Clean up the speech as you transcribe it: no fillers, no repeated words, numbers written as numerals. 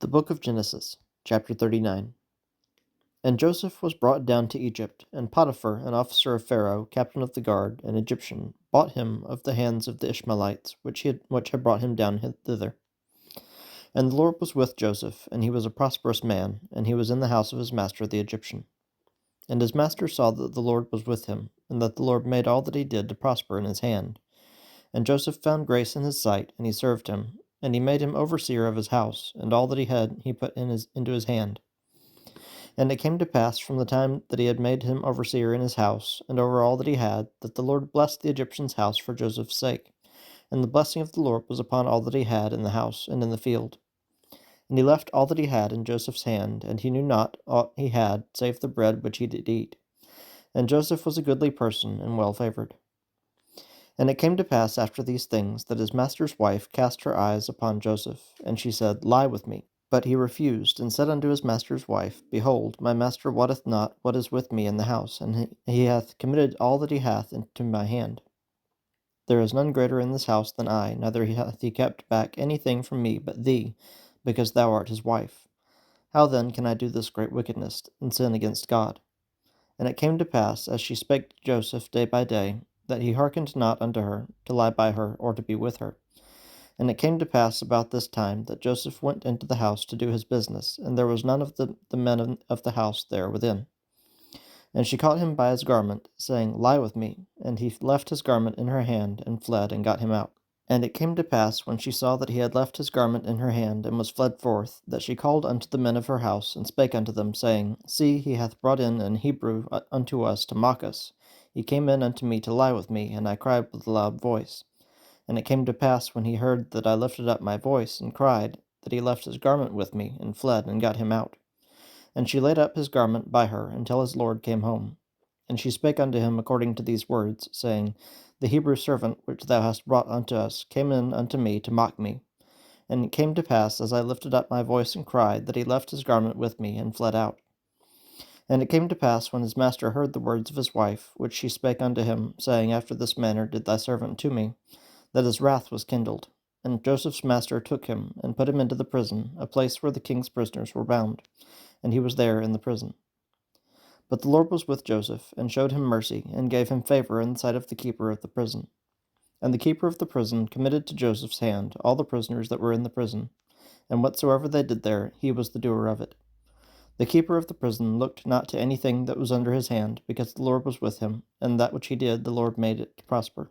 The Book of Genesis, chapter 39. And Joseph was brought down to Egypt, and Potiphar, an officer of Pharaoh, captain of the guard, an Egyptian, bought him of the hands of the Ishmaelites, which had brought him down thither. And the Lord was with Joseph, and he was a prosperous man, and he was in the house of his master the Egyptian. And his master saw that the Lord was with him, and that the Lord made all that he did to prosper in his hand. And Joseph found grace in his sight, and he served him. And he made him overseer of his house, and all that he had he put into his hand. And it came to pass from the time that he had made him overseer in his house, and over all that he had, that the Lord blessed the Egyptian's house for Joseph's sake. And the blessing of the Lord was upon all that he had in the house and in the field. And he left all that he had in Joseph's hand, and he knew not aught he had, save the bread which he did eat. And Joseph was a goodly person, and well favored. And it came to pass after these things, that his master's wife cast her eyes upon Joseph, and she said, Lie with me. But he refused, and said unto his master's wife, Behold, my master wotteth not what is with me in the house, and he hath committed all that he hath into my hand. There is none greater in this house than I, neither hath he kept back anything from me but thee, because thou art his wife. How then can I do this great wickedness, and sin against God? And it came to pass, as she spake to Joseph day by day, that he hearkened not unto her, to lie by her, or to be with her. And it came to pass about this time that Joseph went into the house to do his business, and there was none of the men of the house there within. And she caught him by his garment, saying, Lie with me. And he left his garment in her hand, and fled, and got him out. And it came to pass, when she saw that he had left his garment in her hand, and was fled forth, that she called unto the men of her house, and spake unto them, saying, See, he hath brought in an Hebrew unto us to mock us. He came in unto me to lie with me, and I cried with a loud voice. And it came to pass, when he heard that I lifted up my voice and cried, that he left his garment with me, and fled, and got him out. And she laid up his garment by her until his lord came home. And she spake unto him according to these words, saying, The Hebrew servant which thou hast brought unto us came in unto me to mock me. And it came to pass, as I lifted up my voice and cried, that he left his garment with me, and fled out. And it came to pass, when his master heard the words of his wife, which she spake unto him, saying, After this manner did thy servant to me, that his wrath was kindled. And Joseph's master took him, and put him into the prison, a place where the king's prisoners were bound, and he was there in the prison. But the Lord was with Joseph, and showed him mercy, and gave him favor in the sight of the keeper of the prison. And the keeper of the prison committed to Joseph's hand all the prisoners that were in the prison, and whatsoever they did there, he was the doer of it. The keeper of the prison looked not to anything that was under his hand, because the Lord was with him, and that which he did the Lord made it to prosper.